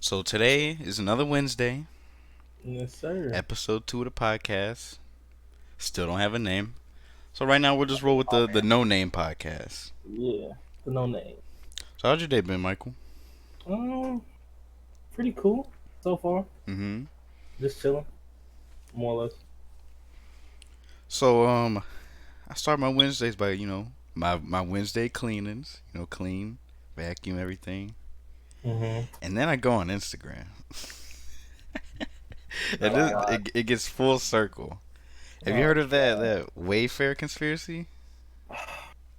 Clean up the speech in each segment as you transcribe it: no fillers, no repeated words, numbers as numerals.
So today is another Wednesday, Yes, sir. episode 2 of the podcast. Still don't have a name. So right now we'll just roll with Oh the man. no name podcast. Yeah, the no name. So how's your day been, Michael? Um, Pretty cool so far. Mm-hmm. Just chilling, more or less. So I start my Wednesdays by, my Wednesday cleanings, clean, vacuum everything. Mm-hmm. And then I go on Instagram. Oh And my this, god. it gets full circle. Have you Oh, heard of that Wayfair conspiracy?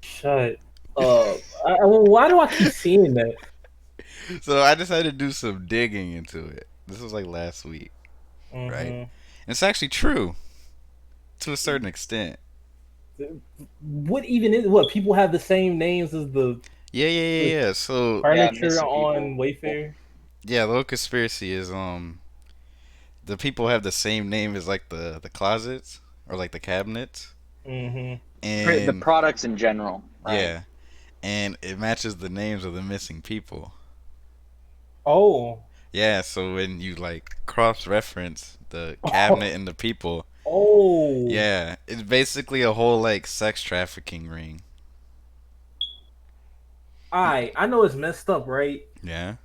shut up. Well, why do I keep seeing that? So I decided to do some digging into it. This was like last week, right? Mm-hmm. And it's actually true to a certain extent. What even is what people have the same names as Yeah, yeah, the yeah, yeah. So Yeah, furniture missing people. on Wayfair? yeah, the little conspiracy is the people have the same name as like the closets or like the cabinets, Mm-hmm. The and products in general, right? yeah, and it matches the names of the missing people. Oh. Yeah, so when you like cross reference the cabinet Oh. and the people, Oh. yeah, it's basically a whole like sex trafficking ring. I know it's messed up, right? Yeah.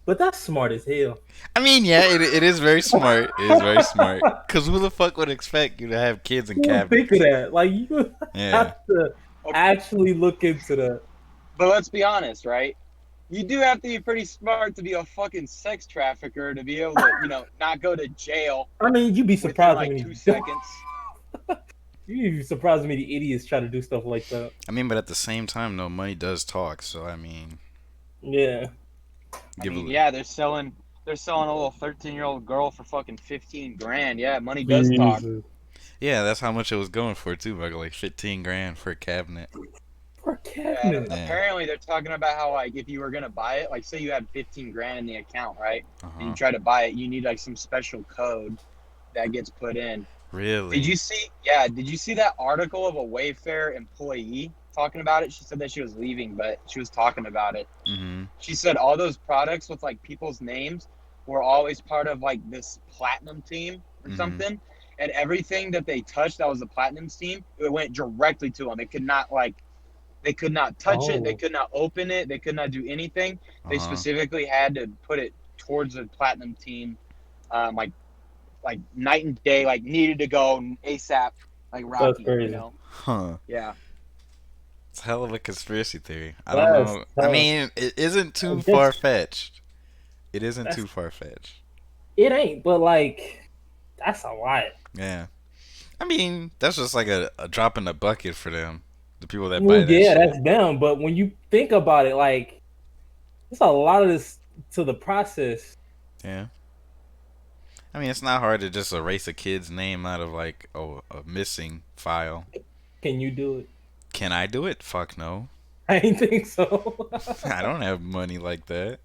But that's smart as hell. I mean, yeah, it is very smart. It is very smart. Cause who the fuck would expect you to have kids in Who would think of cabinets? that? Like you Yeah. have to Okay, actually look into that. but let's be honest, right? You do have to be pretty smart to be a fucking sex trafficker to be able to, not go to jail I mean, you'd be within surprised how like many 2 seconds. you'd be surprised how many idiots try to do stuff like that. I mean, but at the same time, no, money does talk. So I mean, Yeah. I give mean, a yeah, they're selling a little 13-year-old girl for fucking 15 grand. Yeah, money does talk. Jesus. yeah. That's how much it was going for too. Like 15 grand for a cabinet. For a Yeah, and cabinet. Yeah. apparently they're talking about how like if you were gonna buy it, like say you had 15 grand in the account, right? Uh And you huh. try to buy it, you need like some special code that gets put in. Did Really? you see? Yeah, did you see that article of a Wayfair employee talking about it? She said that she was leaving, but she was talking about it. Mm-hmm. She said all those products with like people's names were always part of like this platinum team or Mm-hmm. something, and everything that they touched that was the platinum team, it went directly to them. It could not like they could not touch it, they Oh. could not open it, they could not do anything. Uh They huh. specifically had to put it towards the platinum team, like night and day, like needed to go ASAP, like That's Rocky, crazy. Huh. Yeah. It's hell of a conspiracy theory. I don't That's know. I tough. mean, it isn't I too far guess fetched. It isn't that's too far fetched. it ain't, but like that's a lot. Yeah. I mean, that's just like a drop in the bucket for them. The people that Well, buy that yeah, shit. that's them. But when you think about it, like there's a lot of this to the process. Yeah. I mean, it's not hard to just erase a kid's name out of like a missing file. Can you do it? Can I do it? Fuck no. I ain't think so. I don't have money like that.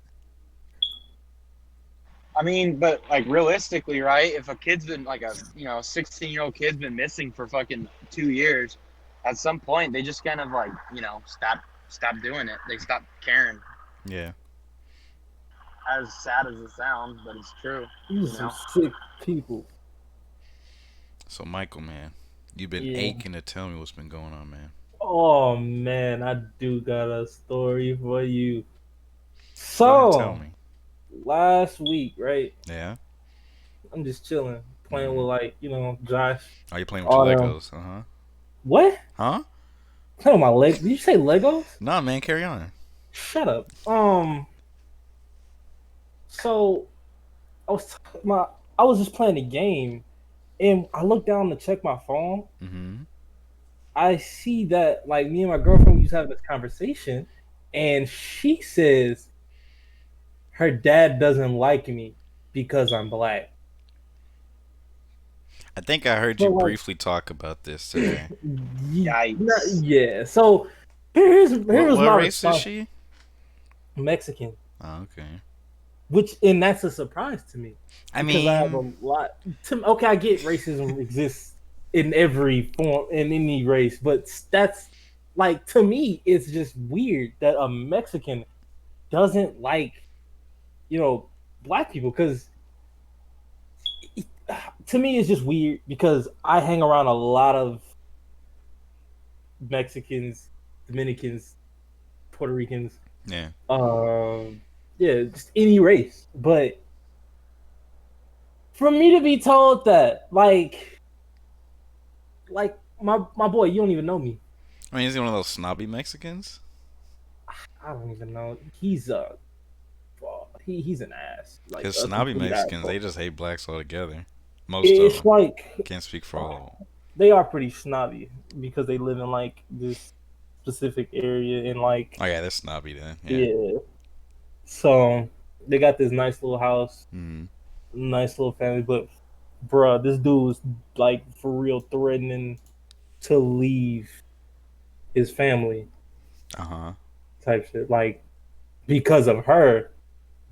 I mean, but like realistically, right? If a kid's been like a 16-year-old kid's been missing for fucking 2 years, at some point they just kind of like stop doing it. They stop caring. Yeah. As sad as it sounds, but it's true. These You some know. sick people. So Michael, man, you've been Yeah. aching to tell me what's been going on, man. Oh man, I do got a story for you. Go ahead and tell So me. last week, right? Yeah. I'm just chilling, playing Mm-hmm. with Josh. Are you playing with your All them. Legos? Uh huh. What? Huh? Playing with my leg? Did you say Legos? Nah, man, carry on. Shut up. So my I was just playing a game, and I looked down to check my phone. Mm-hmm. I see that like me and my girlfriend was having this conversation, and she says her dad doesn't like me because I'm black. I think I heard So you like, briefly talk about this today. Yikes. yeah. So here's What here's what my race is response. she? Mexican, Oh, okay. and that's a surprise to me I because I have mean, a lot. Okay, I get racism exists in every form in any race, but that's like to me, it's just weird that a Mexican doesn't like you know black people because to me it's just weird because I hang around a lot of Mexicans, Dominicans, Puerto Ricans, Yeah. um, yeah, just any race. But for me to be told that, like my boy, you don't even know me. I mean, is he one of those snobby Mexicans? I don't even know. He's an ass, like Because a snobby complete Mexicans, asshole. they just hate blacks altogether. Most of It's them. like Can't speak for all of them. they are pretty snobby because they live in like this specific area and like Oh yeah, they're snobby then. Yeah. yeah. So they got this nice little house, Mm-hmm. nice little family, but bruh, this dude was like for real threatening to leave his family Uh huh. type shit. Like because of her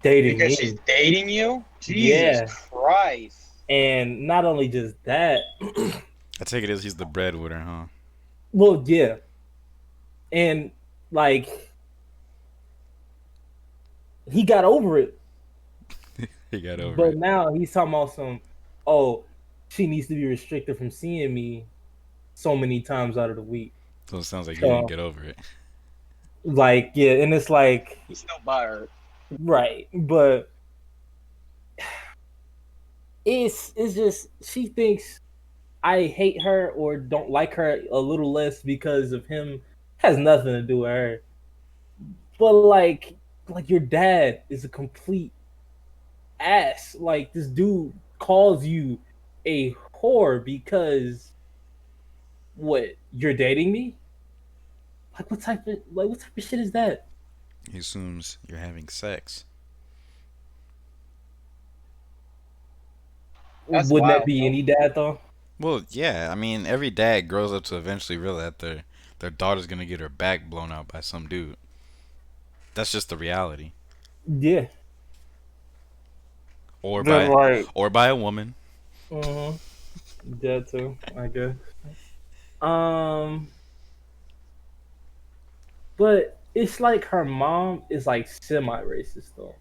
dating Because she's me. dating you? Jesus Yeah. Christ. And not only just that, I take it as he's the breadwinner, huh? well, yeah. And like he got over it. He got over But it. now he's talking about oh, she needs to be restricted from seeing me so many times out of the week. So it sounds like he didn't So get over it. like yeah, and it's like He's still butthurt. right, but it's just she thinks I hate her or don't like her a little less because of him has nothing to do with her. But like your dad is a complete ass. Like this dude calls you a whore because what you're dating me? Like what type of shit is that? He assumes you're having sex. That's Wouldn't that wild, be bro. any dad though? Well, yeah. I mean, every dad grows up to eventually realize that their daughter's gonna get her back blown out by some dude. That's just the reality. Yeah. Or But by like or by a woman. uh dad too, I guess. Um but it's like her mom is like semi racist though.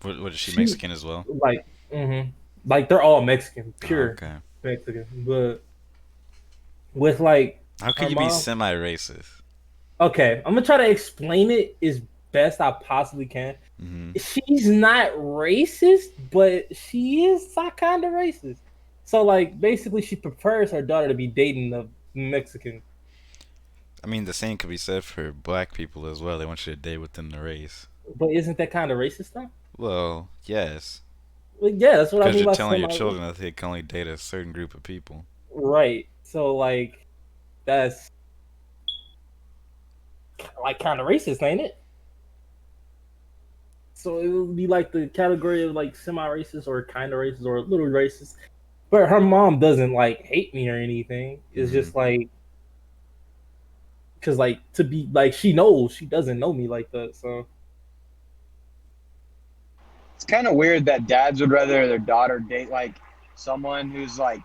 What is she She Mexican as well? like like they're all Mexican, Oh, pure okay. Mexican. But with like How could her you be mom, semi-racist? okay, I'm gonna try to explain it as best I possibly can. Hmm. She's not racist, but she is kind of racist. So like basically she prefers her daughter to be dating the Mexican. I mean, the same could be said for black people as well. They want you to date within the race. But isn't that kind of racist though? Well, yes, Well, yeah, that's what I because mean you're by telling your semi children that they can only date a certain group of people. right. So like that's like kind of racist, ain't it? So it would be like the category of like semi-racist or kind of racist or a little racist. But her mom doesn't like hate me or anything. It's Hmm. just like because like to be like she knows she doesn't know me like that. So It's kind of weird that dads would rather their daughter date like someone who's like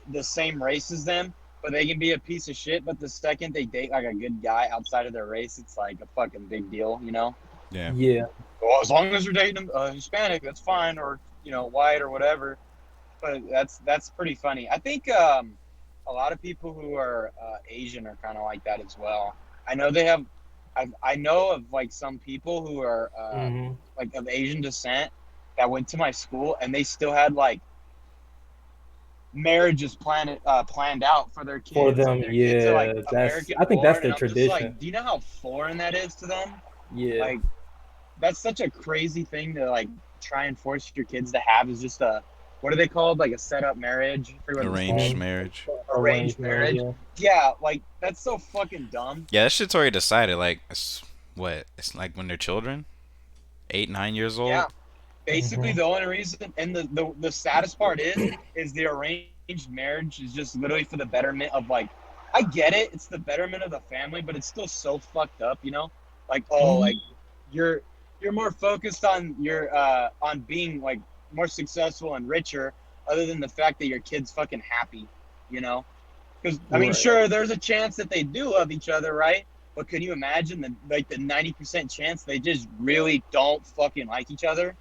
the same race as them, but they can be a piece of shit. But the second they date like a good guy outside of their race, it's like a fucking big deal, you know? Yeah. yeah, Well, as long as you're dating a Hispanic, that's fine, or white or whatever. But that's pretty funny. I think a lot of people who are Asian are kind of like that as well. I know they have. I know of like some people who are hmm like of Asian descent that went to my school and they still had like marriages planned out for their for kids and them, their kids are like yeah, that's American I think that's born and their I'm just tradition. like, do you know how foreign that is to them? Yeah, Like that's such a crazy thing to like try and force your kids to have is just a what are they called? Like a setup marriage? I forget what it's Arranged called. mm marriage. Arranged arranged marriage. marriage. Yeah, Yeah, like that's so fucking dumb. Yeah, that shit's already decided. Like, what? It's like when they're children, 8, 9 years Yeah. old. Basically hmm the only reason and the saddest part is the arranged marriage is just literally for the betterment of like I get it, it's the betterment of the family, but it's still so fucked up, you know? Like, oh, hmm like you're you're more focused on your on being like more successful and richer other than the fact that your kid's fucking happy, you know? Because I mean, right. sure, there's a chance that they do love each other, right? But can you imagine the 90% chance they just really don't fucking like each other?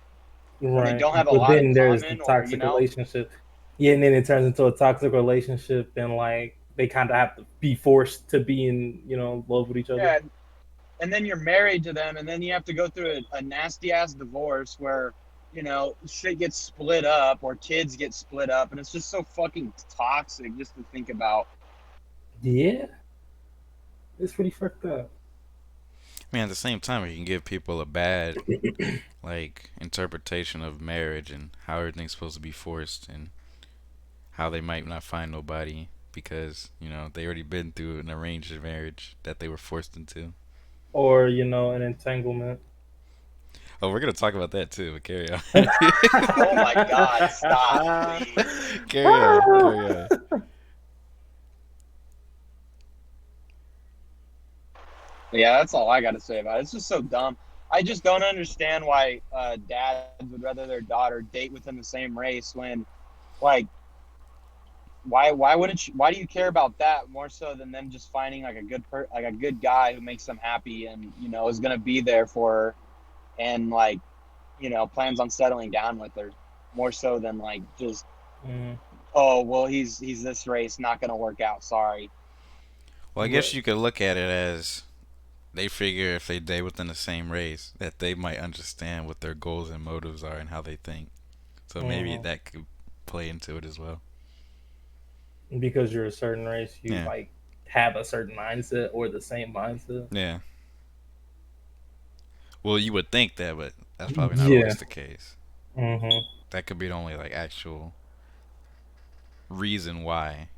when they Right. don't have a But lot in then there's the common, or toxic relationship. Yeah, and then it turns into a toxic relationship, and like they kind of have to be forced to be in, love with each other. yeah, and then you're married to them, and then you have to go through a nasty ass divorce where shit gets split up or kids get split up, and it's just so fucking toxic just to think about. Yeah, it's pretty fucked up. I mean, at the same time, it can give people a bad like interpretation of marriage and how everything's supposed to be forced and how they might not find nobody because they already been through an arranged marriage that they were forced into. Or an entanglement. Oh, we're gonna talk about that too. But carry on. Oh my god, stop, please. Carry on. Carry on. Yeah, that's all I got to say about it. It's just so dumb. I just don't understand why dads would rather their daughter date within the same race when, like, why do you care about that more so than them just finding like a good guy who makes them happy and is gonna be there for her and like plans on settling down with her more so than like just, Mm, oh well, he's this race, not gonna work out, sorry. Well, I guess right. you could look at it as they figure if they date within the same race that they might understand what their goals and motives are and how they think. So maybe Mhm. that could play into it as well. Because you're a certain race, you Yeah. like have a certain mindset or the same mindset. Yeah. Well, you would think that, but that's probably not Yeah. always the case. Hmm. That could be the only like actual reason why.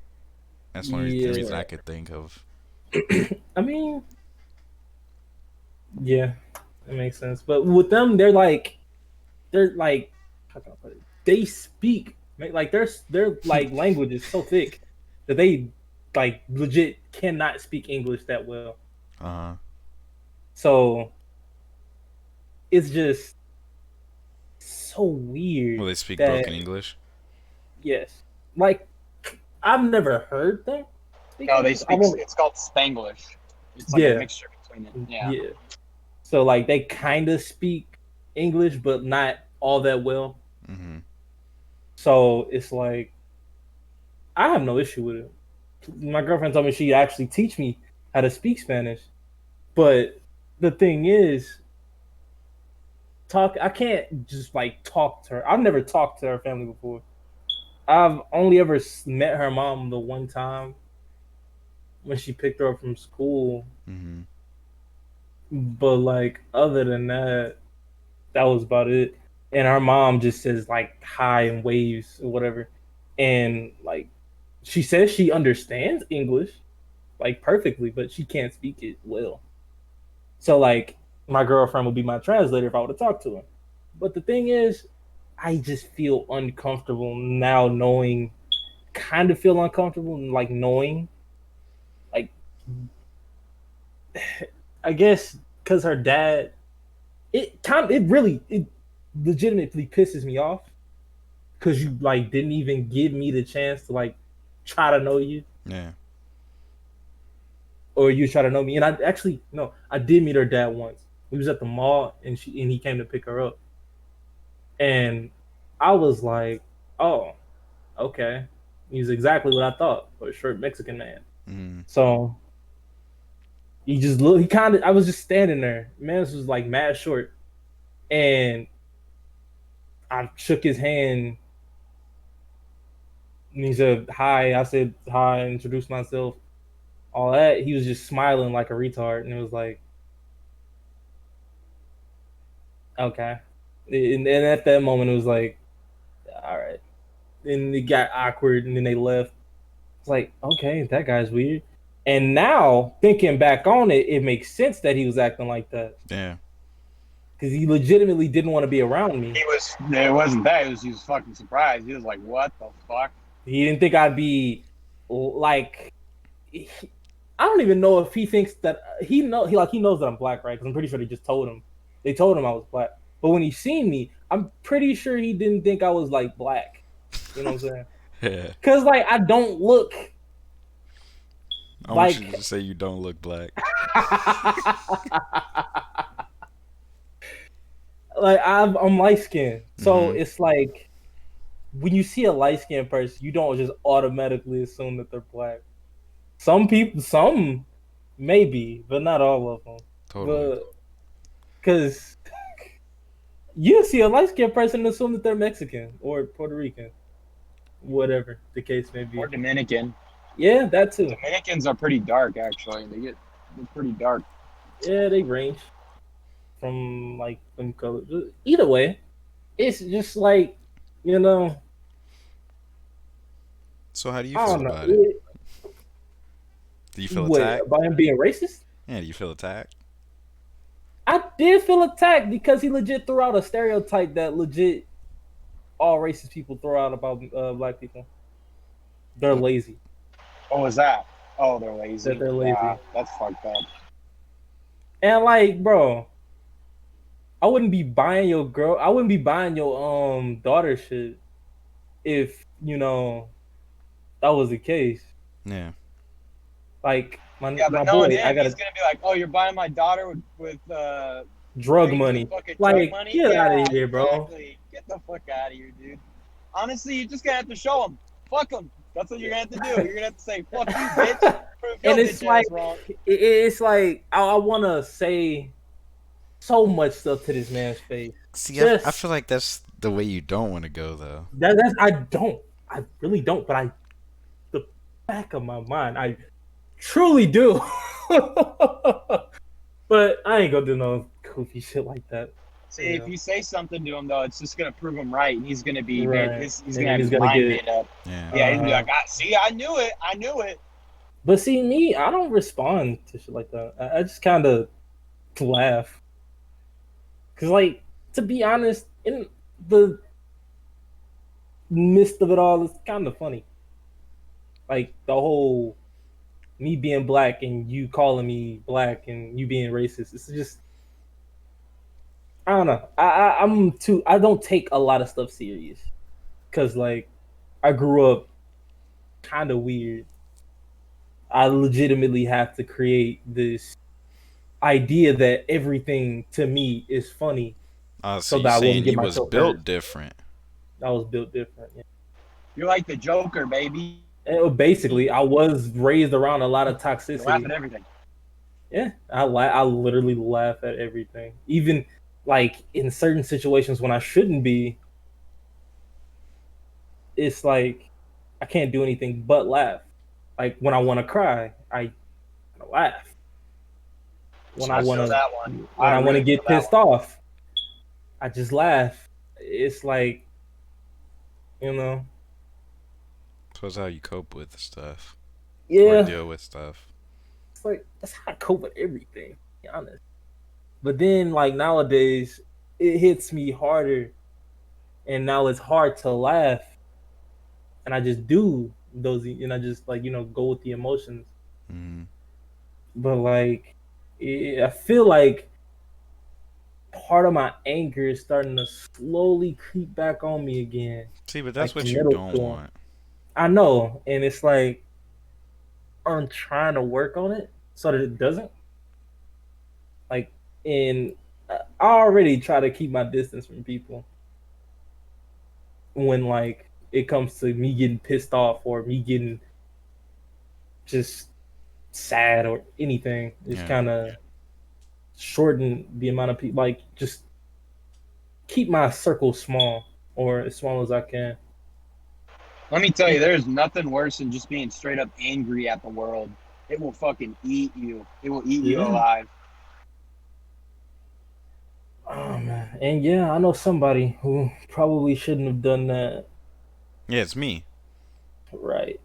That's the only reason Yeah. I could think of. I mean, yeah, it makes sense. But with them, they're like, how can I put it? They speak like their like language is so thick that they like legit cannot speak English that well. Uh huh. So it's just so Well, weird they speak that broken English. yes, like I've never heard them speak No, they English. I speak. won't. It's called Spanglish. It's like a Yeah, mixture between it. Yeah. yeah. So like they kind of speak English, but not all that well. Mhm. So it's like I have no issue with it. My girlfriend told me she'd actually teach me how to speak Spanish, but the thing is, talk. I can't just like talk to her. I've never talked to her family before. I've only ever met her mom the one time when she picked her up from school. Mhm. But like other than that, that was about it. And her mom just says like hi and waves or whatever. And like she says she understands English like perfectly, but she can't speak it well. So like my girlfriend would be my translator if I were to talk to her. But the thing is, I just feel uncomfortable now knowing kind of feel uncomfortable like knowing like I guess because her dad it legitimately pisses me off because you like didn't even give me the chance to like try to know you Yeah. or you try to know me. And I actually no, I did meet her dad once. We was at the mall and he came to pick her up. And I was like, oh, okay. He's exactly what I thought, a short Mexican man. Mhm. So he just looked he kinda I was just standing there. Man, this was like mad short. And I shook his hand and he said hi. I said hi, introduced myself, all that. He was just smiling like a retard, and it was like, okay. And at that moment, it was like, all right. And it got awkward, and then they left. It's like, okay, that guy's weird. And now thinking back on it, it makes sense that he was acting like that Yeah. because he legitimately didn't want to be around me. He was. It wasn't that. He was fucking surprised. He was like, "What the fuck?" He didn't think I'd be like. I don't even know if he thinks that he knows that I'm black, right? Because I'm pretty sure they just told him. They told him I was black. But when he seen me, I'm pretty sure he didn't think I was like black. You know what I'm saying? Yeah. Because like I don't look I want you like to say you don't look black. like I'm light skinned, so Mm-hmm. it's like when you see a light skinned person, you don't just automatically assume that they're black. Some people, some maybe, but not all of them. Totally. But because you see a light skinned person and assume that they're Mexican or Puerto Rican, whatever the case may Or be. Dominican. Yeah, that too. Dominicans are pretty dark, actually. They're pretty dark. Yeah, they range from like them colors. Either way, it's just like you know, So how do you I feel don't know. about it? Do you feel Wait, attacked? about him being racist? Yeah, do you feel attacked? I did feel attacked because he legit threw out a stereotype that legit all racist people throw out about black people. They're What? lazy. What was that? Oh, they're That lazy. they're Yeah, lazy. that's fucked up. And like, bro, I wouldn't be buying your girl. I wouldn't be buying your daughter shit if that was the case. Yeah. Like my Yeah, but my knowing boy, I him, got he's a gonna be like, "Oh, you're buying my daughter with drug drinks with money. fucking drug Like, money." get out of Yeah, here, bro. exactly. Get the fuck out of here, dude. Honestly, you're just gonna have to show him. Fuck him. That's what you're gonna have to do. You're gonna have to say, "Fuck you, bitch." Prove And your it's bitch like ass wrong. it's like I want to say so much stuff to this man's face. See, I Just feel like that's the way you don't want to go though. that's I really don't, but I the back of my mind I truly do. But I ain't gonna do no goofy shit like that. See, if Yeah, you say something to him though, it's just gonna prove him right, and he's gonna be very. right. He's And gonna then have he's his gonna mind get made up. Yeah. Yeah, he's gonna be uh like, "Ah, see, I knew it. I knew it." but see me, I don't respond to shit like that. I just kind of laugh. Cause like to be honest, in the midst of it all, it's kind of funny. Like the whole me being black and you calling me black and you being racist. It's just I don't know. I'm too. I don't take a lot of stuff serious because like I grew up kind of weird. I legitimately have to create this idea that everything to me is funny Oh, so so you that I wouldn't saying get you was myself hurt. built different? I was built different. Yeah. You're like the Joker, baby. Basically, I was raised around a lot of You laugh toxicity. at everything. Yeah, I literally laugh at everything, even like in certain situations when I shouldn't be. It's like I can't do anything but laugh. Like when I want to cry, I laugh. When I I want feel to that one. when I I want to really feel get that pissed one. off, I just laugh. It's like you know, So that's how you cope with stuff or yeah. deal with stuff. It's like that's how I cope with everything. To be honest. But then like nowadays, it hits me harder, and now it's hard to laugh, and I just do those, and I just like go with the emotions. Mm-hmm. But like, I feel like part of my anger is starting to slowly creep back on me again, See, but that's like in what you middle don't school. want. I know, and it's like I'm trying to work on it so that it doesn't. Like, and I already try to keep my distance from people when like it comes to me getting pissed off or me getting just sad or anything. It's Yeah. kind of shorten the amount of people. Like, just keep my circle small or as small as I can. Let me tell you, there's nothing worse than just being straight up angry at the world. It will fucking eat you. It will eat you Yeah. alive. Oh man, and yeah, I know somebody who probably shouldn't have done that. Yeah, it's me. Right,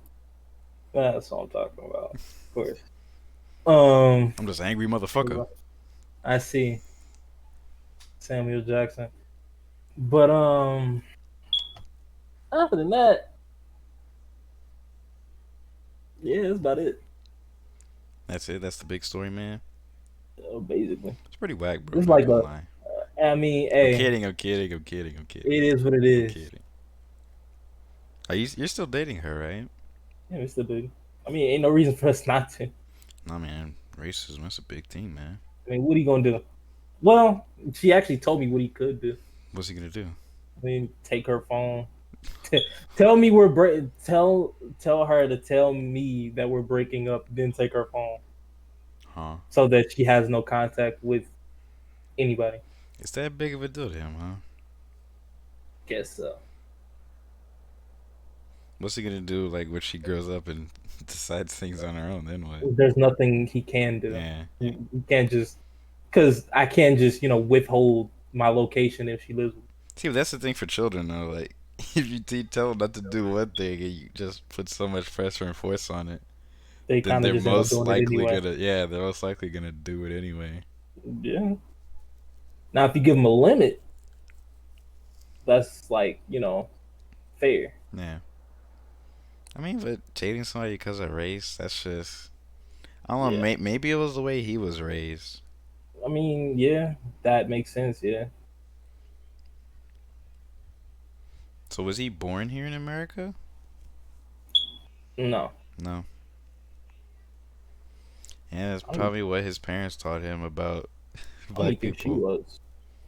that's what I'm talking about. Of course. Um, I'm just an angry motherfucker. I see Samuel Jackson, but other than that, yeah, that's about it. That's it. That's the big story, man. Basically, It's pretty whack, bro. it's I'm not like gonna a. lie. I mean, I'm hey, kidding. I'm kidding. I'm kidding. I'm kidding. it is what it I'm is. kidding. Are you're still dating her, right? Yeah, it's still big. I mean, ain't no reason for us not to. No, man. Racism. That's a big thing, man. I mean, what are you gonna do? Well, she actually told me what he could do. What's he gonna do? I mean, take her phone. Tell me we're tell her to tell me that we're breaking up, then take her phone Huh? so that she has no contact with anybody. It's that big of a deal to him, huh? Guess so. What's he gonna do? Like when she grows up and decides things on her own, then what? There's nothing he can do. Yeah. You can't just because I can't just withhold my location if she lives with me. See, but that's the thing for children though. Like if tell them not to do one thing and you just put so much pressure and force on it, They then kind of they're just end up most doing it likely anyway. gonna yeah, they're most likely gonna do it anyway. Yeah. Now, if you give them a limit, that's like fair. Yeah. I mean, but dating somebody because of race, that's just I don't know. Yeah. Maybe it was the way he was raised. I mean, yeah, that makes sense. Yeah. So was he born here in America? No, No. And that's I don't. probably what his parents taught him about I don't even black think she people, was.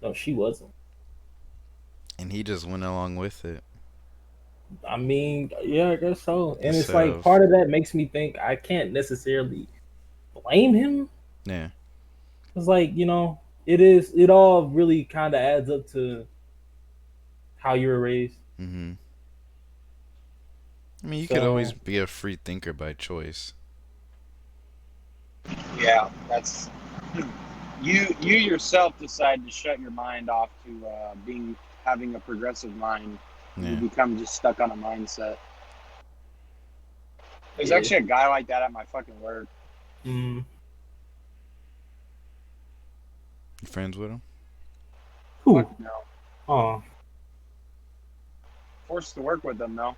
No, she wasn't. and he just went along with it. I mean, yeah, I guess so. And it's Instead like of part of that makes me think I can't necessarily blame him. yeah. It's like it all really kind of adds up to how you were raised. Mhm. I mean, you could always So be a free thinker by choice. Yeah, that's you yourself decide to shut your mind off to being having a progressive mind. You Yeah. become just stuck on a mindset. There's yeah. actually a guy like that at my fucking work. Mm. You friends with him? Who? Fuck no. Oh, Forced to work with them though,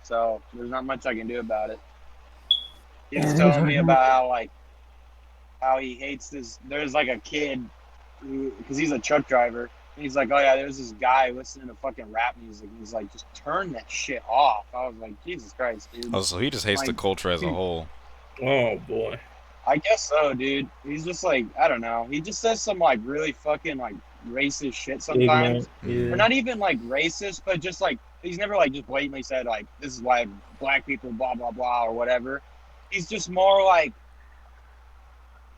so there's not much I can do about it. He was yeah. telling me about how he hates this. There's like a kid who, because he's a truck driver, and he's like, oh yeah, there's this guy listening to fucking rap music. He's like, just turn that shit off. I was like, Jesus Christ, dude. Oh, so he just hates the Like, culture as a dude, whole. Oh boy. I guess so, dude. He's just like, I don't know. He just says some like really fucking like racist shit Ignorant. sometimes, or Mhm. Yeah. not even like racist, but just like he's never like just blatantly said like this is why black people blah blah blah or whatever. He's just more like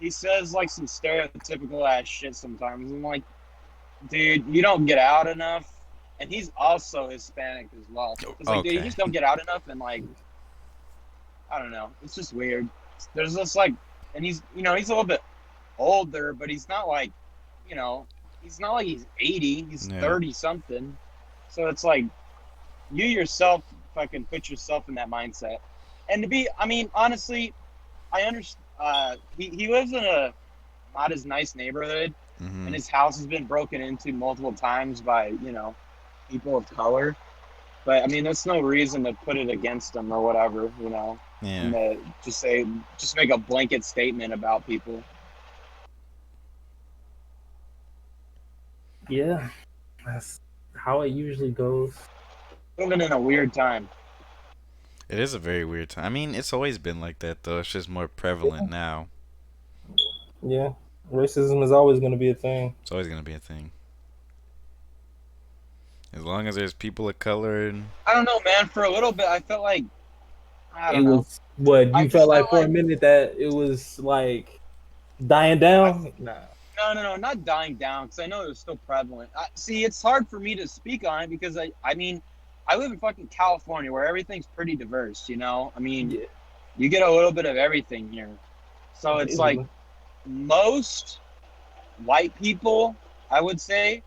he says like some stereotypical ass shit sometimes. I'm like, dude, you don't get out enough. And he's also Hispanic as well. It's like, dude, you Okay. just don't get out enough, and like, I don't know, it's just weird. There's this like, and he's a little bit older, but he's not like, you know, he's not like he's 80. He's Yeah. 30 something. So it's like you yourself fucking put yourself in that mindset. And to be, I mean, honestly, I understand. He lives in a not as nice neighborhood, and Mhm. his house has been broken into multiple times by people of color. But I mean, that's no reason to put it against him or whatever, Yeah. and to just make a blanket statement about people. Yeah. That's how it usually goes. Living in a weird time. It is a very weird time. I mean, it's always been like that though. It's just more prevalent now. Yeah. Racism is always going to be a thing. It's always gonna be a thing. As long as there's people of color and I don't know, man. For a little bit, I felt like I It don't know. was what I you felt just like felt for a like minute that it was like dying I down. Nah. no, not dying down because I know it was still prevalent. See, it's hard for me to speak on it because I mean, I live in fucking California where everything's pretty diverse. I mean, Yeah. you get a little bit of everything here. So it's like Basically. most white people, I would say,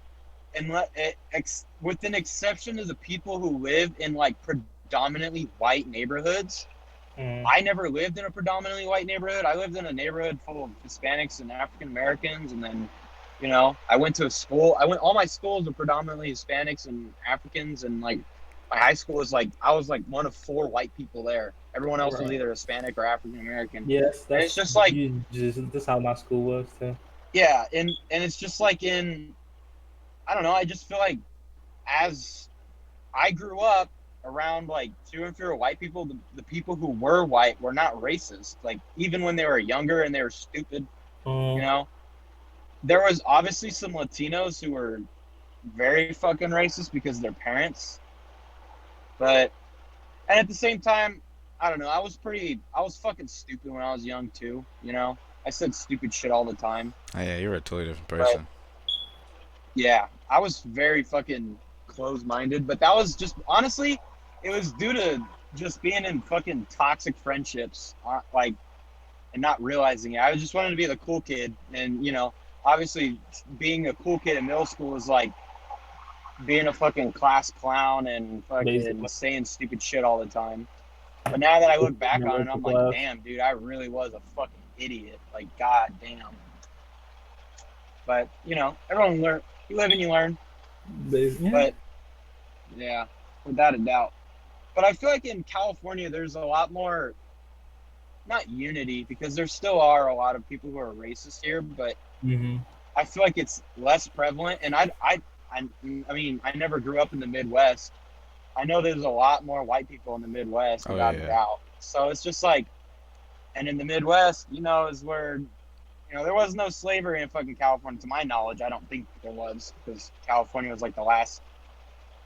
and with an exception of the people who live in like predominantly white neighborhoods. Mm. I never lived in a predominantly white neighborhood. I lived in a neighborhood full of Hispanics and African Americans, and then, I went to a school. All my schools are predominantly Hispanics and Africans, and like my high school was like I was like one of four white people there. Everyone else was Right. either Hispanic or African American, Yes, and it's that's just like you just that's how my school was too. yeah, and it's just like in I don't know. I just feel like as I grew up around like fewer and fewer white people. The people who were white were not racist. Like even when they were younger and they were stupid, you Mm. know. there was obviously some Latinos who were very fucking racist because of their parents, but and at the same time, I don't know. I was fucking stupid when I was young too. You know, I said stupid shit all the time. Oh, yeah, you're a totally different But person. yeah, I was very fucking closed-minded. But that was just honestly, it was due to just being in fucking toxic friendships, like and not realizing it. I just wanted to be the cool kid, and obviously, being a cool kid in middle school was like being a fucking class clown and fucking basically. saying stupid shit all the time. But now that I look back on it, Universal I'm like, class. damn, dude, I really was a fucking idiot. Like, god damn. But everyone learn. You live and you learn. Yeah. But yeah, without a doubt. But I feel like in California, there's a lot more, not unity, because there still are a lot of people who are racist here. But Hmm. I feel like it's less prevalent. And I mean, I never grew up in the Midwest. I know there's a lot more white people in the Midwest, Oh without a yeah, doubt. So it's just like, and in the Midwest, is where there was no slavery in fucking California, to my knowledge. I don't think there was, because California was like the last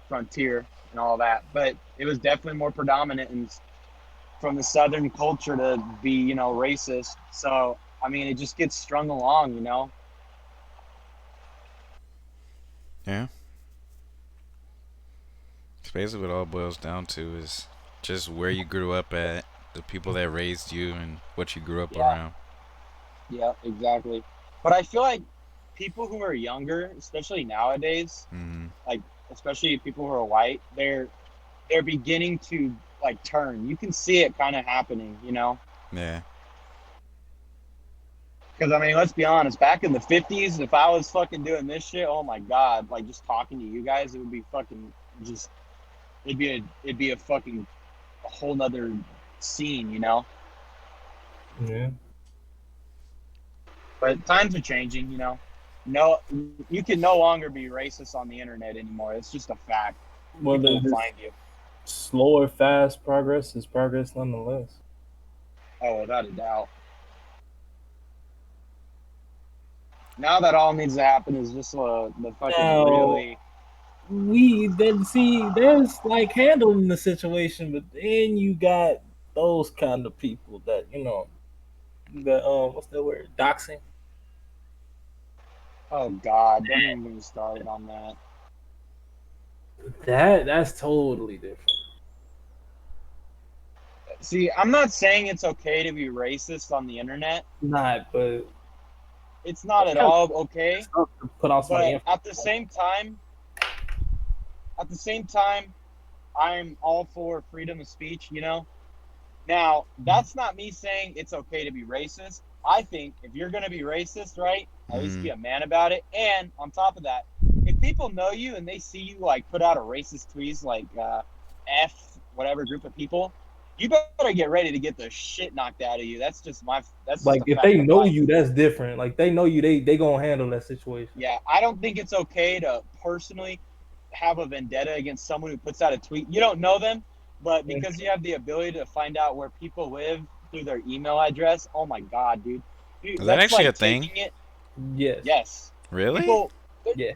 frontier and all that. But it was definitely more predominant and from the Southern culture to be, racist. So I mean, it just gets strung along. yeah. It's basically what it all boils down to is just where you grew up at, the people that raised you, and what you grew up Yeah, around. yeah, exactly. But I feel like people who are younger, especially nowadays, Hmm. like especially people who are white, they're beginning to like turn. You can see it kind of happening. Yeah. Because I mean, let's be honest. Back in the '50s, if I was fucking doing this shit, oh my god, like just talking to you guys, it would be fucking just. It'd be a fucking a whole nother scene. Yeah. But times are changing. No, you can no longer be racist on the internet anymore. It's just a fact. People Whether will this find you. slow or fast progress is progress nonetheless. Oh, without a doubt. Now that all needs to happen is just the fucking Now really. we then see there's like handling the situation, but then you got those kind of people that the what's that word? Doxing. Oh God, don't even get me started on that. That's totally different. See, I'm not saying it's okay to be racist on the internet. Not, but It's not it's at kind all of okay. stuff to put out somebody But in. at the same time, I'm all for freedom of speech. Now, that's not me saying it's okay to be racist. I think if you're going to be racist, right, at least Hmm. be a man about it. And on top of that, if people know you and they see you like put out a racist tweet like F whatever group of people, you better get ready to get the shit knocked out of you. That's just Like a if they fact of know life. you, that's different. Like they know you, they gonna handle that situation. Yeah, I don't think it's okay to personally have a vendetta against someone who puts out a tweet. You don't know them, but because you have the ability to find out where people live through their email address, oh my god, dude. Is that That's actually a like thing? taking it. Yes. Yes. Really? People Yeah.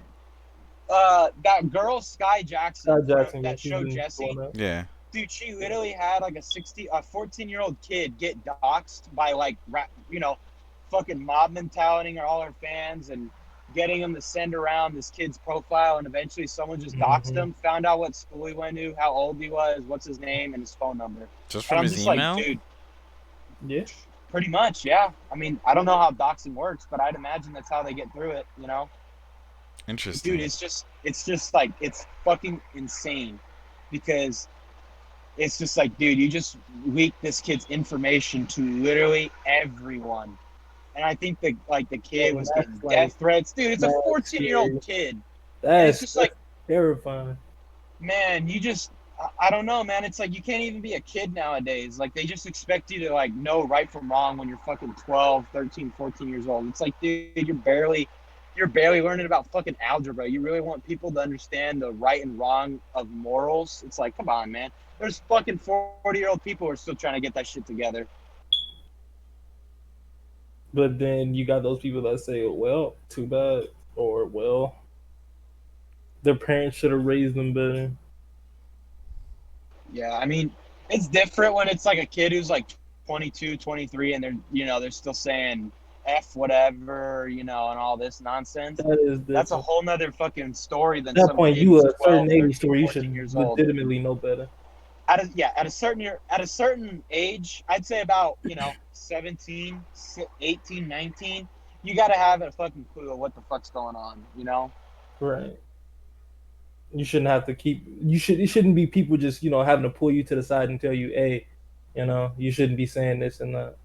that girl Sky Jackson Scott from Jackson, yeah, that she's show been doing Jesse, that. Yeah. dude, she literally had like a 14-year-old kid get doxxed by like fucking mob mentality or all her fans and getting them to send around this kid's profile, and eventually someone just doxed Hmm. him, found out what school he went to, how old he was, what's his name, and his phone number. Just And from I'm his just like, email? dude, Yeah. pretty much, yeah. I mean, I don't know how doxing works, but I'd imagine that's how they get through it. Dude, Interesting. it's just like it's fucking insane because it's just like, dude, you just leaked this kid's information to literally everyone. And I think the kid And was getting that's like death threats. Dude, it's a mad 14-year-old scary. kid. And it's just That's like, terrifying. man, I don't know, man. It's like you can't even be a kid nowadays. Like they just expect you to like know right from wrong when you're fucking 12, 13, 14 years old. It's like, dude, you're barely learning about fucking algebra. You really want people to understand the right and wrong of morals? It's like, come on, man. There's fucking 40-year-old people who are still trying to get that shit together. But then you got those people that say, "Well, too bad," or "Well, their parents should have raised them better." Yeah, I mean, it's different when it's like a kid who's like 22, 23, and they're still saying F whatever, and all this nonsense. That is That's a different. whole nother fucking story than At that some point, kid you who's a 12, certain age 13, where you 14 should years old. legitimately know better. At a certain age, I'd say about, 17, 18, 19, you got to have a fucking clue of what the fuck's going on. Right. You shouldn't have to keep. It shouldn't be people just having to pull you to the side and tell you, "Hey, you shouldn't be saying this and that."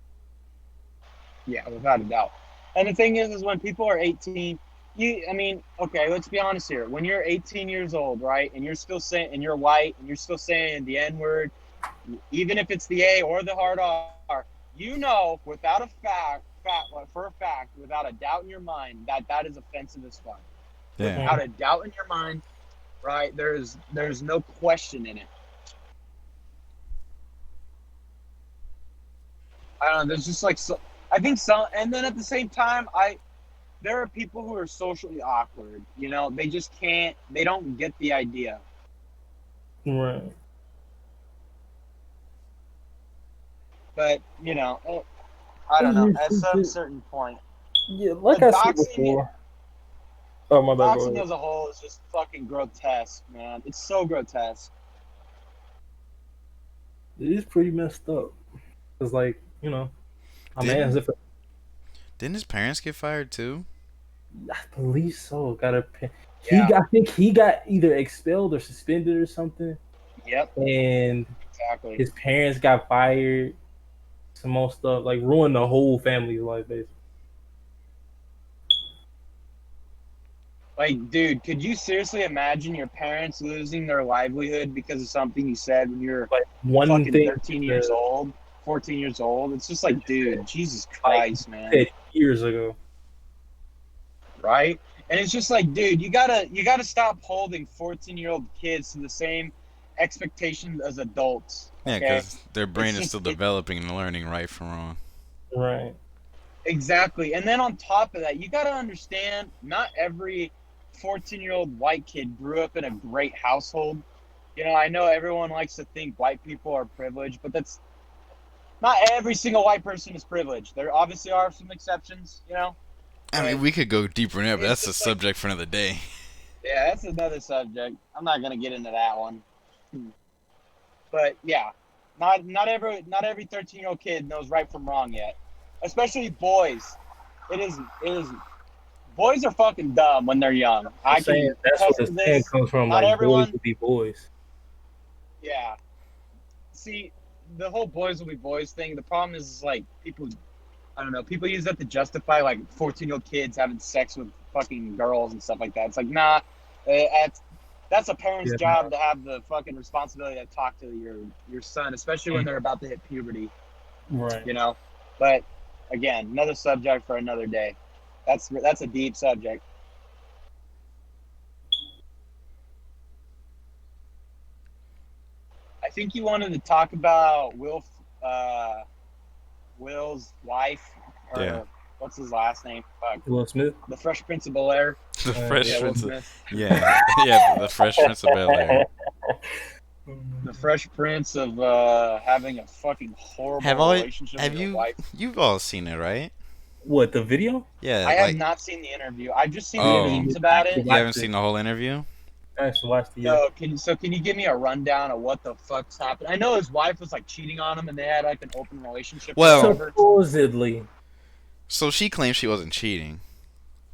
Yeah, without a doubt. And the thing is when people are 18, I mean, okay, let's be honest here. When you're 18 years old, right, and you're still saying, and you're white, and you're still saying the N word, even if it's the A or the hard R, without for a fact, without a doubt in your mind, that is offensive as fuck. Yeah. Without a doubt in your mind, right? There's no question in it. I don't know. There's just like so, I think some, and then at the same time, there are people who are socially awkward. They just can't. They don't get the idea. Right. But I don't know. At some It's certain point, yeah, the like I said doxing, before. Oh my bad. Go doxing ahead. as a whole is just fucking grotesque, man. It's so grotesque. It is pretty messed up. It's like my man's Didn't if didn't his parents get fired too? I believe so. Got a he Yeah. got. I think he got either expelled or suspended or something, Yep. and Exactly. his parents got fired. Some more stuff like ruined the whole family's life, basically. Like, dude, could you seriously imagine your parents losing their livelihood because of something you said when you're Like one fucking thing 13 he years old, 14 years old? It's just like, dude, Jesus like Christ, man. said years ago. Right? And it's just like, dude, you gotta stop holding 14-year-old kids to the same expectations as adults. Yeah, Okay? because their It's brain is just still developing and learning right from wrong. Right. exactly. And then on top of that, you gotta understand not every 14-year-old white kid grew up in a great household. I know everyone likes to think white people are privileged, but that's not every single white person is privileged. There obviously are some exceptions, I mean, but we could go deeper in there, but it's that's a just like, subject for another day. yeah, that's another subject. I'm not gonna get into that one. But yeah, not every 13-year-old kid knows right from wrong yet. Especially boys. It is boys are fucking dumb when they're young. The I saying can that's attest where to the saying this. comes from. Not Like boys everyone. will be boys. Yeah. See, the whole boys will be boys thing. The problem is like people. I don't know. People use that to justify like 14-year-old kids having sex with fucking girls and stuff like that. It's like, nah, that's a parent's Yeah. job to have the fucking responsibility to talk to your son, especially when they're about to hit puberty. Right. You know. But again, another subject for another day. That's a deep subject. I think you wanted to talk about Will's wife, Yeah. or what's his last name? Fuck. Will Smith. The Fresh Prince of Bel Air. The Yeah, Fresh Will Prince of, Smith. yeah, yeah, the Fresh Prince of Bel Air. The Fresh Prince of having a fucking Have horrible all relationship with have your you wife. you've all seen it, right? What the video? Yeah, I have like not seen the interview. I've just seen the Me oh, memes neither. about Actually it. you haven't watched it. seen the whole interview? Actually watched it. Yeah. No, can you give me a rundown of what the fuck's happened? I know his wife was like cheating on him, and they had like an open relationship or Well, whatever. Supposedly. so she claims she wasn't cheating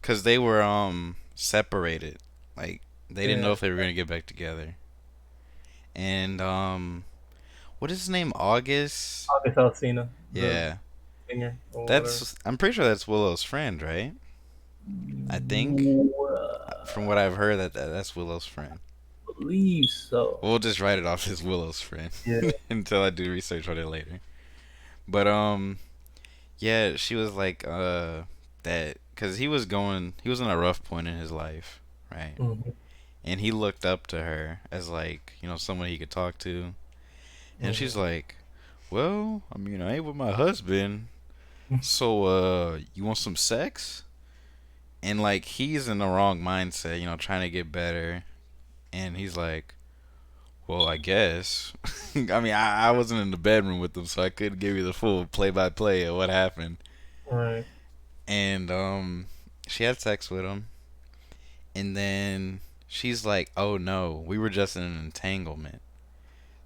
because they were separated. Like they didn't know Yeah. if they were gonna get back together. And what is his name? August. August Alsina, the Yeah, singer or whatever. that's. I'm pretty sure that's Willow's friend, right? I think. From what I I've heard, that's Willow's friend. believe so. We'll just write it off as Willow's friend Yeah. until I do research on it later. But yeah, she was like that because he was in a rough point in his life, right? Hmm. And he looked up to her as like someone he could talk to, and she's Hmm. like, well, I mean, I ain't with my husband, So, you want some sex? And like he's in the wrong mindset, trying to get better. And he's like, well, I guess. I mean, I wasn't in the bedroom with them, so I couldn't give you the full play-by-play of what happened. Right. And she had sex with him, and then she's like, "Oh no, we were just in an entanglement.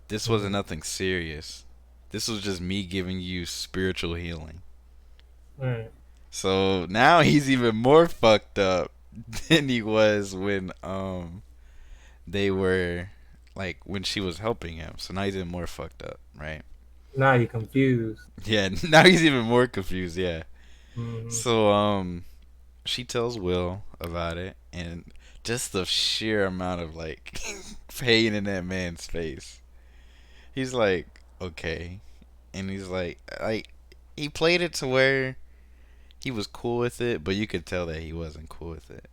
This wasn't Mhm. nothing serious. This was just me giving you spiritual healing." Right. So now he's even more fucked up than he was when they were like when she was helping him. So now he's even more fucked up, right? Now you confused. Yeah, now he's even more confused, yeah. Hmm. So she tells Will about it, and just the sheer amount of like pain in that man's face. He's like, "Okay." And he's like he played it to where he was cool with it, but you could tell that he wasn't cool with it.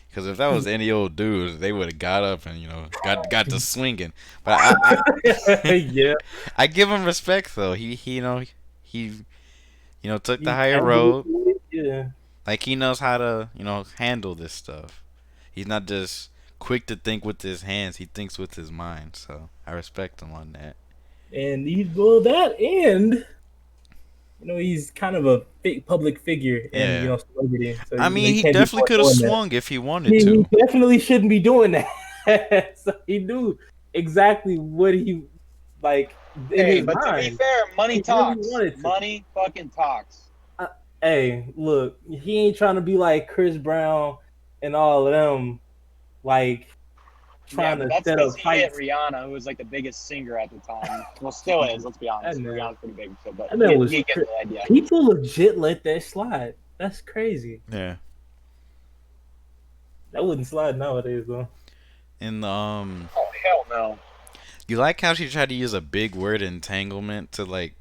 Because if that was any old dude, they would have got up and got to swinging. But I Yeah, I give him respect though. He he took the you higher handled road. it. Yeah, Like he knows how to handle this stuff. He's not just quick to think with his hands. He thinks with his mind. So I respect him on that. and he well that and he's kind of a public figure and Yeah. celebrity, so I mean, he he can't be definitely caught could have doing that. swung if he wanted He to. definitely shouldn't be doing that. So he knew exactly what he like in Hey, his but to be mind. fair, money He really talks. wanted to. Money fucking talks. Uh, hey, look, he ain't trying to be like Chris Brown and all of them, like Yeah, trying but to that's set because up he hit fights. Rihanna, who was like the biggest singer at the time. Well, still is. Let's be That honest. man, Rihanna's pretty big, so but that you man get was you get the idea. people legit let that slide. That's crazy. Yeah. That wouldn't slide nowadays though. And Oh hell no. you like how she tried to use a big word entanglement to like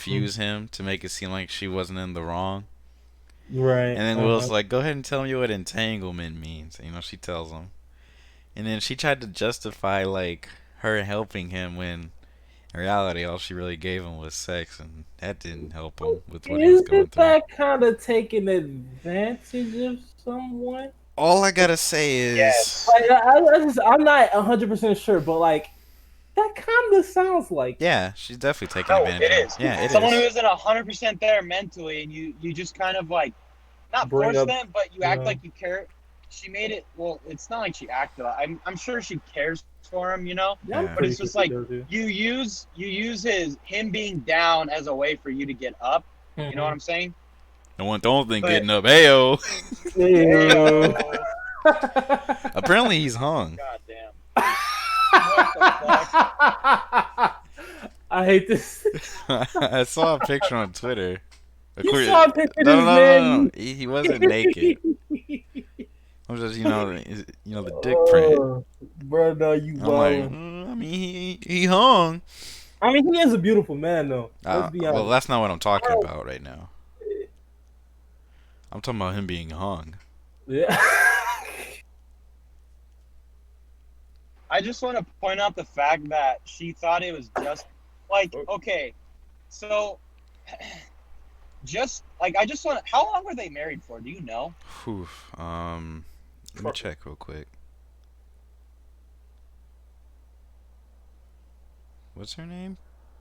Mm. confuse him to make it seem like she wasn't in the wrong. And Right. then Uh-huh. Will's like, "Go ahead and tell me what entanglement means." She tells him. And then she tried to justify like her helping him when in reality all she really gave him was sex, and that didn't help him with what he was going Isn't through. that kind of taking advantage of someone? All I gotta say is, Yes. Like, I'm not 100% sure, but like that kind of sounds like it. yeah, she's definitely taking No, advantage it of him. is. Yeah, it Someone who is. isn't 100% there mentally, and you just kind of like not Bring force up, them, but you you act know, like you care. She made it. Well, it's not like she acted. I'm sure she cares for him, yeah, I'm Yeah. But pretty it's sure just he like does it. you use him being down as a way for you to get up. You know what Mm-hmm. I'm saying? No one don't think But getting up. Heyo. Ew. heyo, Apparently he's hung. god damn, what the fuck? I hate this. I saw a picture on Twitter. Of You course, saw a picture of no, no, this no, no, no. man. He wasn't naked. It was just the dick print. Oh, bro, no, you I'm like, wildin'. I mean, he hung. I mean, he is a beautiful man, though. Let's be Well, honest. that's not what I'm talking Oh, about right now. I'm talking about him being hung. yeah. I just want to point out the fact that she thought it was just like okay, so just like I just want. How long were they married for? Do you know? Whew. Let me check real quick. What's her name?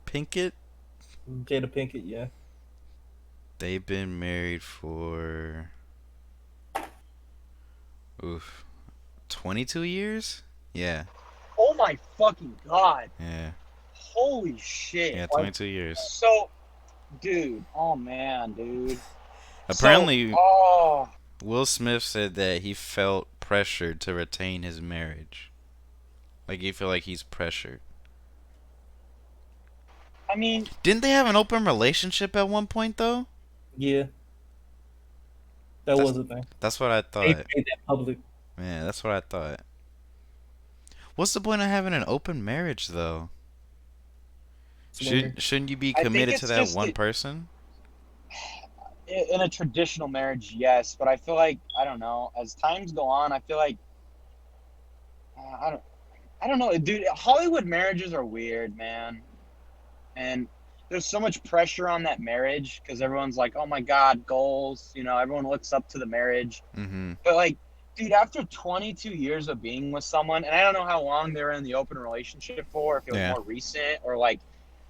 Pinkett. Jada Pinkett, yeah. They've been married for oof 22 years. Yeah, Oh my fucking god! yeah, Holy shit! yeah. Like 22 years. so, dude. Oh man, dude. So, Apparently, oh, Will Smith said that he felt pressured to retain his marriage. Like he feel like he's pressured. I mean, Didn't they have an open relationship at one point though? Yeah, that That's was a thing. that's what I They thought. made that public. Yeah, that's what I thought. What's the point of having an open marriage though? Swinger. Shouldn't you be I think committed to it's that just one person? in a traditional marriage, yes, but I feel like I don't know. As times go on, I feel like I don't. I don't know, dude. Hollywood marriages are weird, man. And there's so much pressure on that marriage because everyone's like, oh my god, goals. You know, everyone looks up to the marriage. Mm-hmm. But like, dude, after 22 years of being with someone, and I don't know how long they were in the open relationship for, if it was Yeah. more recent or like,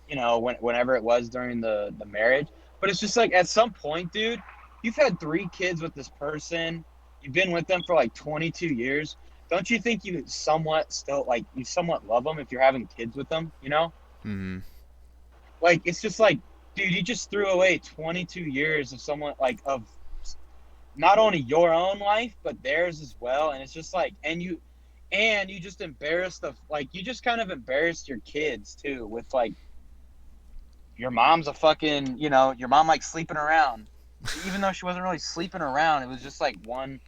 you know, whenever it was during the marriage. But it's just like at some point, dude, you've had 3 kids with this person. You've been with them for like 22 years. Don't you think you somewhat still like you somewhat love them if you're having kids with them? You know, Mm-hmm. like it's just like, dude, you just threw away 22 years of someone like of not only your own life but theirs as well, and it's just like, and you just embarrassed the like you just kind of embarrassed your kids too with like your mom's a fucking, you know, your mom like sleeping around, even though she wasn't really sleeping around. It was just like one,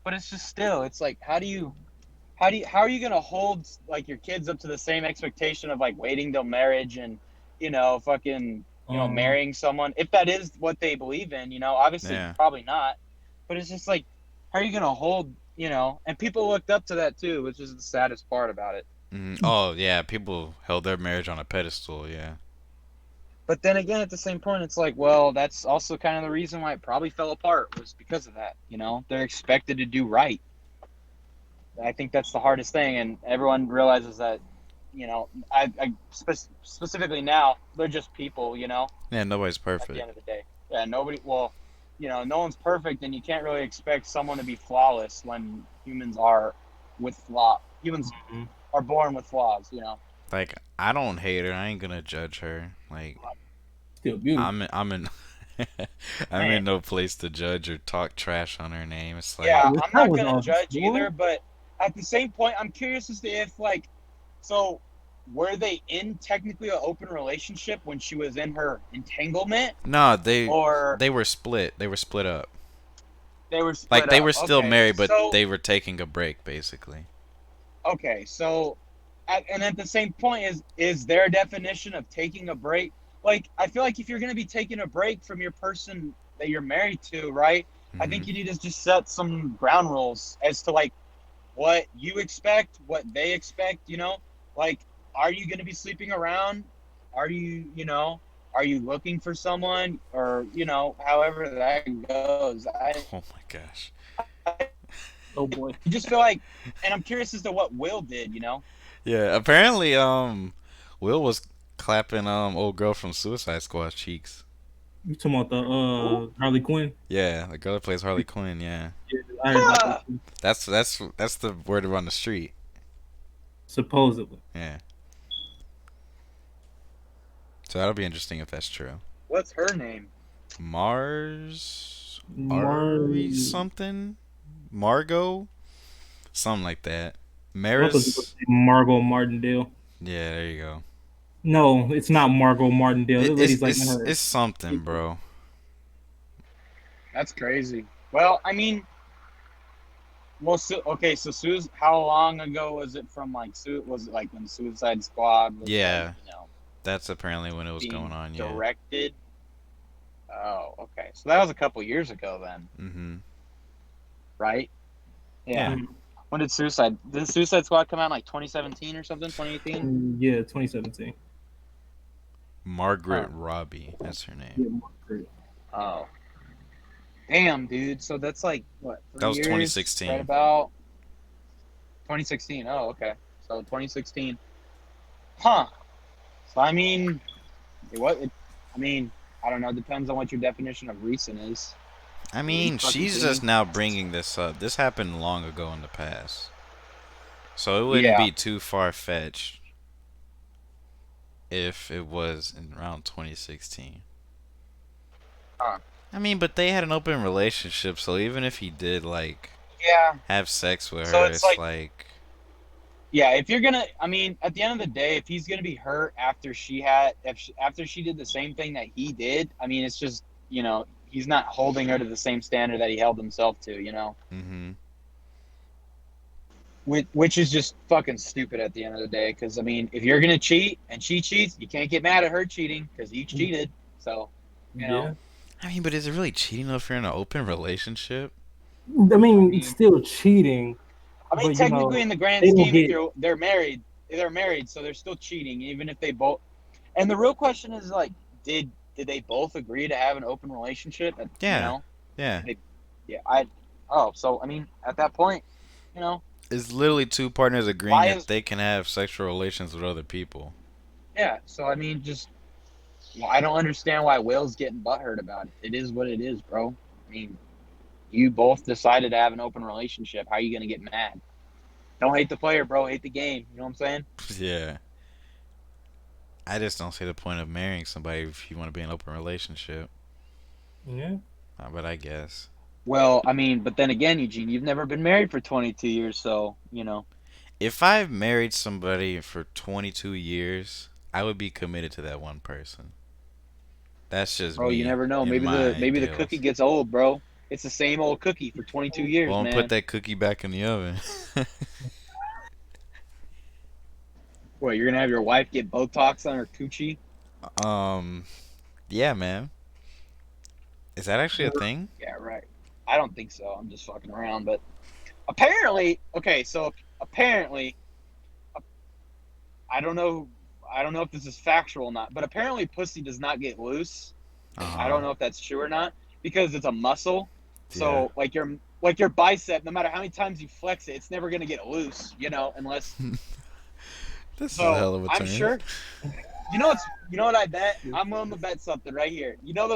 but it's just still, it's like, how are you gonna hold like your kids up to the same expectation of like waiting till marriage and, you know, fucking, you know, Um, marrying someone if that is what they believe in, you know, obviously Yeah. probably not, but it's just like, how are you gonna hold, you know, and people looked up to that too, which is the saddest part about it. Mm-hmm. Oh yeah, people held their marriage on a pedestal. Yeah. But then again, at the same point, it's like, well, that's also kind of the reason why it probably fell apart was because of that. You know, they're expected to do right. I think that's the hardest thing, and everyone realizes that. You know, specifically now, they're just people. You know, Yeah. Nobody's at the perfect. end of the day, yeah, nobody. Well, you know, no one's perfect, and you can't really expect someone to be flawless when humans are with flaw. Humans mhm. are born with flaws. You know. Like I don't hate her. I ain't gonna judge her. Like Still beautiful. I'm in I'm in no place to judge or talk trash on her name. It's I like Yeah, wish I'm I not was gonna on the judge floor. either, but at the same point, I'm curious as to if like, so were they in technically an open relationship when she was in her entanglement, no, or they were split. They were split up. they were Like split they up? were still Okay, married, but so they were taking a break basically. okay, so and at the same point, is their definition of taking a break? Like, I feel like if you're gonna be taking a break from your person that you're married to, right? I Hmm. think you need to just set some ground rules as to like what you expect, what they expect, you know? Like, are you going to be sleeping around? Are you, you know, are you looking for someone or, you know, however that goes? Oh my gosh. Oh boy. I just feel like, and I'm curious as to what Will did, you know? Yeah, apparently Will was clapping old girl from Suicide Squad cheeks. You talking about the Who? Harley Quinn? Yeah, the girl that plays Harley Quinn, yeah. Yeah, I heard about that too. That's the word around the street. Supposedly. Yeah. So that'll be interesting if that's true. What's her name? Mars Mar Ari something? Margot? Something like that. I thought you were Maris? saying Margot Martindale. Yeah, there you go. No, it's not Margot Martindale. That lady's like in her. It's something, bro. That's crazy. Well, I mean, well, okay, so how long ago was it from like, was it like when Suicide Squad was like, Yeah, you know, that's apparently when it was going being on, yeah. directed? Oh, okay. So that was a couple years ago then, Mhm. right? Yeah. Yeah. When did Suicide Squad come out in like 2017 or something? 2018? Yeah, 2017. Margaret Huh. Robbie, that's her name. Yeah, Margaret. Oh. Damn, dude. So that's like what, That 3 was years? Right 2016. about 2016. Oh, okay. So 2016. Huh. So I mean, I mean, I don't know, depends on what your definition of recent is. I At least mean, fucking she's to just me. now bringing this up. This happened long ago in the past. So it wouldn't Yeah. be too far fetched if it was in around 2016. Huh. I mean, but they had an open relationship, so even if he did like Yeah. have sex with So her, it's it's like, like yeah, if you're gonna, I mean, at the end of the day, if he's gonna be hurt after after she did the same thing that he did, I mean, it's just, you know, he's not holding her to the same standard that he held himself to, you know, mhm. which is just fucking stupid at the end of the day. Because I mean, if you're gonna cheat and she cheats, you can't get mad at her cheating because he cheated. So, you know, Yeah. I mean, but is it really cheating though if you're in an open relationship? I I mean, it's mean, still cheating, I mean, but you technically, know, in the grand they don't scheme, if get. they're married, so they're still cheating, even if they both. And the real question is like, did they both agree to have an open relationship? You Yeah, know, yeah. did they, yeah, I. Oh, so I mean, at that point, you know, It's literally two partners agreeing why that is they can have sexual relations with other people. yeah? So I mean, just well, I don't understand why Will's getting butthurt about it. It is what it is, bro. I mean, you both decided to have an open relationship. How are you gonna get mad? Don't hate the player, bro. Hate the game. You know what I'm saying? Yeah. I just don't see the point of marrying somebody if you want to be in an open relationship. Yeah. But I guess. Well, I mean, but then again, Eugene, you've never been married for 22 years, so you know, If I've married somebody for 22 years, I would be committed to that one person. That's just bro. You me never know. and my Maybe the cookie ideals. gets old, bro. It's the same old cookie for 22 Well, years, I'm put man. that cookie back in the oven. What, you're gonna have your wife get Botox on her coochie? um, yeah, man. Is that actually a thing? Yeah, right. I don't think so. I'm just fucking around, but apparently, okay. So apparently, I don't know. I don't know if this is factual or not, but apparently, pussy does not get loose. Uh I huh. don't know if that's true or not because it's a muscle. Yeah. So like your bicep, no matter how many times you flex it, it's never gonna get loose, unless. This is a So hell of a I'm term. sure. You know what I bet? I'm willing to bet something right here. You know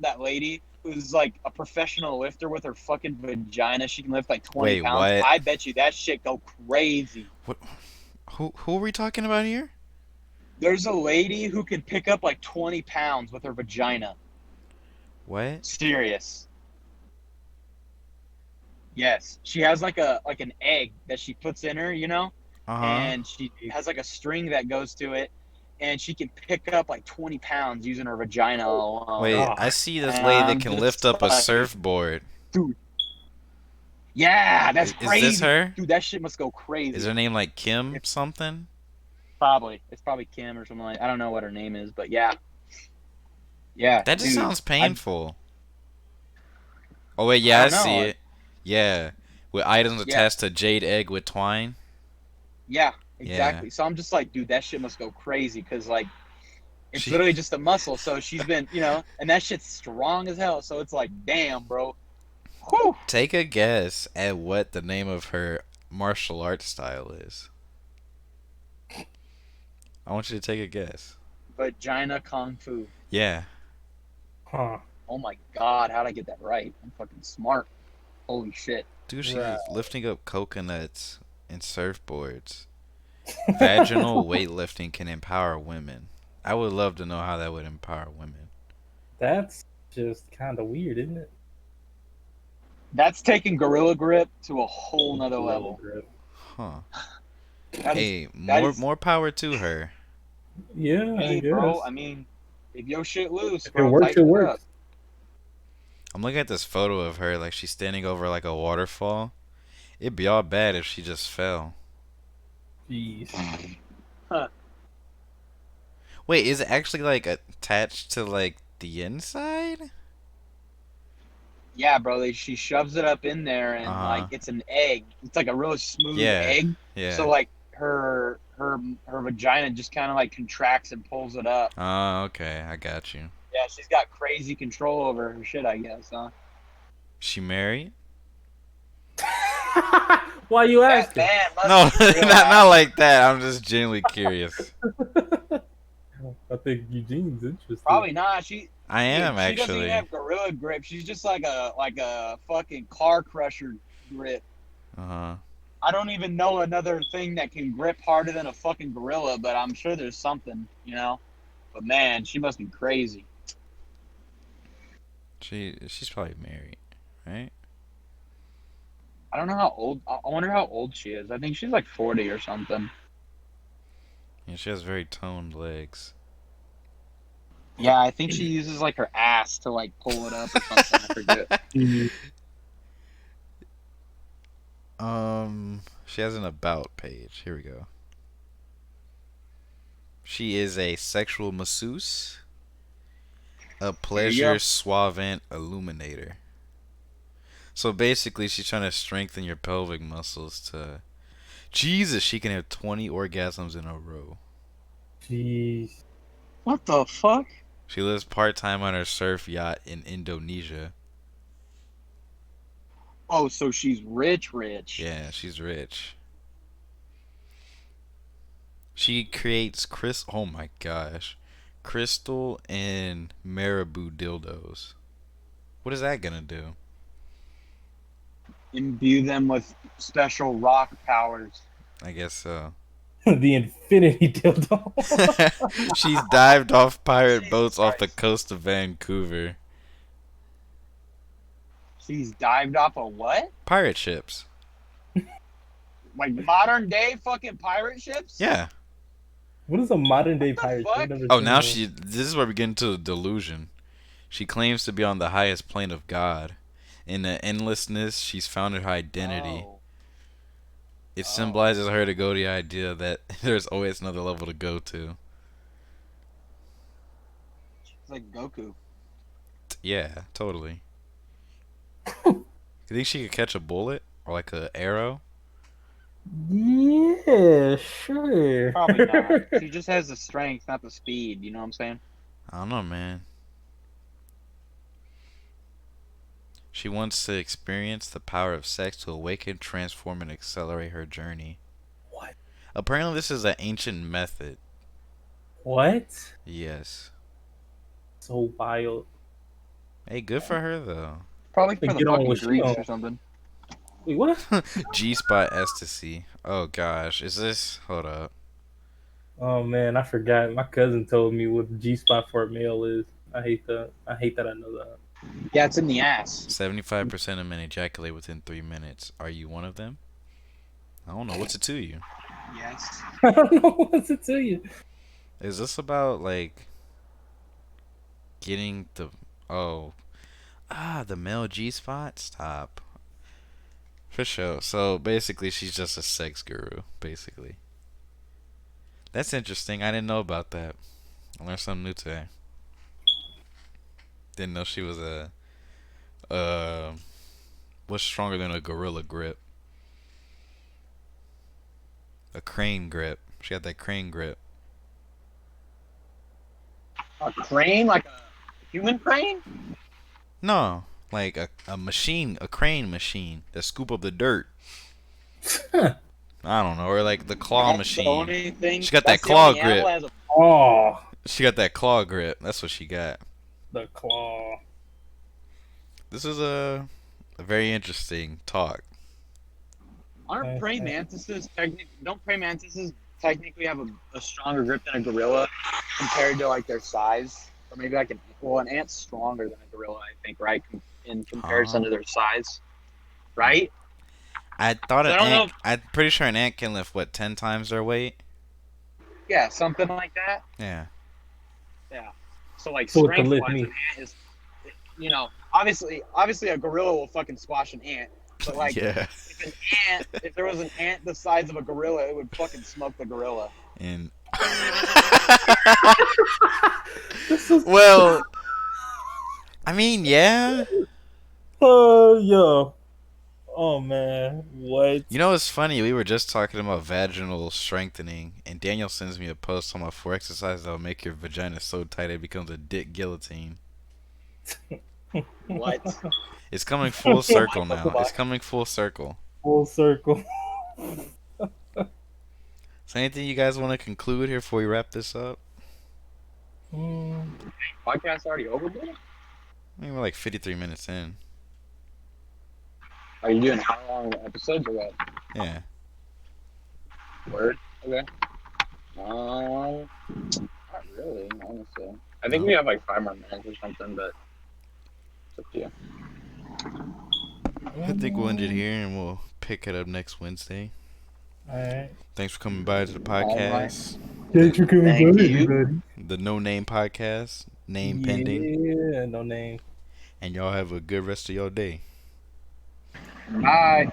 that lady who's like a professional lifter with her fucking vagina. She can lift like 20 Wait, pounds. what? I bet you that shit go crazy. What? Who are we talking about here? There's a lady who can pick up like 20 pounds with her vagina. What? Serious. Yes, she has like an egg that she puts in her, Uh huh. and she has like a string that goes to it, and she can pick up like 20 pounds using her vagina Oh alone. Wait, I God. see this And lady that I'm can lift just up a like, surfboard. dude, yeah, that's Is this crazy, her? dude. That shit must go Is crazy. her name like Kim It something? it's probably Kim or something like. I don't know what her name is, but yeah, yeah, That just dude. sounds painful. Oh wait, I yeah, I don't see know. it. Yeah, with items Yeah, attached to jade egg with twine. yeah, Yeah, exactly. So I'm just like, dude, that shit must go crazy because like it's she. literally just a muscle. So she's been, and that shit's strong as hell. So it's like, damn, bro. Whew. Take a guess at what the name of her martial arts style is. I want you to take a guess. Vagina Kung Fu. Yeah, Huh. Oh my God, how'd I get that right? I'm fucking smart. Holy shit. dude, Right. she's lifting up coconuts and surfboards. Vaginal weightlifting can empower women. I would love to know how that would empower women. That's just kind of weird, isn't it? That's taking Gorilla Grip to a whole nother Gorilla level. grip. Huh. That is, Hey, that more is, more power to her. Yeah, I hey, bro. I guess. mean, if your shit loose, If it bro, works, it tighten it up. works. I'm looking at this photo of her like she's standing over like a waterfall. It'd be all bad if she just fell. Jeez. Huh. Wait, is it actually like attached to like the inside? Yeah, bro. She shoves it up in there, Uh and like huh. it's an egg. It's like a really smooth Yeah. egg. So Yeah. like her vagina just kind of like contracts and pulls it up. Oh, okay. I got you. Yeah, she's got crazy control over her shit, I guess, huh? She married? Why you That asking? man must No, be real not happy. like that. I'm just genuinely curious. I think Eugene's interested. Probably not. She, I am dude, she doesn't even actually. have gorilla grip. She's just like a fucking car crusher grip. Uh huh. I don't even know another thing that can grip harder than a fucking gorilla, but I'm sure there's something. But man, she must be crazy. She's probably married, right? I don't know how old. I wonder how old she is. I think she's like 40 or something. Yeah, she has very toned legs. Yeah, I think she uses like her ass to like pull it up or something. I forget. Jeez. She has an about page. Here we go. She is a sexual masseuse, a There you pleasure go. suavant illuminator. So basically, she's trying to strengthen your pelvic muscles to. Jesus, she can have 20 orgasms in a row. Jeez. What the fuck? She lives part time on her surf yacht in Indonesia. Oh, so she's rich, rich. Yeah, she's rich. She creates oh my gosh, crystal and marabou dildos. What is that gonna do? Imbue them with special rock powers. I guess so. The infinity dildo. She's dived off pirate Jesus boats off the Christ. coast of Vancouver. She's dived off a what? Pirate ships. Like modern day fucking pirate ships? Yeah. What is a modern day What the pirate ship? I've fuck? never Oh, seen now one. this is where we get into the delusion. She claims to be on the highest plane of God. In the endlessness, she's founded her identity. Oh. It Oh. symbolizes her to go to the idea that there's always another level to go to. She's like Goku. Yeah, totally. You think she could catch a bullet or like an arrow? Yeah, sure. Probably not. She just has the strength, not the speed. You know what I'm saying? I don't know, man. She wants to experience the power of sex to awaken, transform, and accelerate her journey. What? Apparently, this is an ancient method. What? Yes. So wild. Hey, good for her though. Probably To for the get on fucking what she Greeks on. or something. Wait, what? G-spot ecstasy. Oh gosh, is this? Hold up. Oh man, I forgot. My cousin told me what the G spot for a male is. I hate that. I hate that I know that. Yeah, it's in the ass. 75% of men ejaculate within 3 minutes. Are you one of them? I don't know. What's it to you? Yes. I don't know what to tell you. Is this about like getting oh the male G spot? Stop. For sure. So basically, she's just a sex guru. Basically, that's interesting. I didn't know about that. I learned something new today. Didn't know she was a uh what's stronger than a gorilla grip? A crane grip. She had that crane grip. A crane? Like a human crane? No, like a machine, a crane machine that scoop up the dirt. I don't know, or like the claw That's the machine. only thing. She got that That's the claw only animal grip. that has a. Oh, She got that claw grip. That's what she got. the claw. This is a very interesting talk. Aren't praying mantises don't praying mantises technically have a stronger grip than a gorilla compared to like their size? Or maybe like an ant's stronger than a gorilla, I think, right? In comparison Huh? to their size, right? I thought So an I don't know. ant. I'm pretty sure an ant can lift what 10 times their weight. Yeah, something like that. Yeah. Yeah. So like So it can strength lift wise, me. an ant is, obviously a gorilla will fucking squash an ant. But like Yeah. if there was an ant the size of a gorilla, it would fucking smoke the gorilla. And This is well, I mean, yeah. yo. Oh man, what? You know, it's funny. We were just talking about vaginal strengthening, and Daniel sends me a post on my 4 exercises that'll make your vagina so tight it becomes a dick guillotine. What? It's coming full circle now. It's coming full circle. Full circle. So, anything you guys want to conclude here before we wrap this up? Podcast already over, dude? I mean, we're like 53 minutes in. Are you doing hour-long episodes or what? Yeah. Word? Okay. Not really, honestly. I think No. we have like 5 more minutes or something, but it's up to you. I think we'll end it here, and we'll pick it up next Wednesday. Alright. Thanks for coming by to the podcast. Thanks for coming Thank by, you. everybody. The No Name Podcast. Name pending. Yeah, no name. And y'all have a good rest of your day. Bye.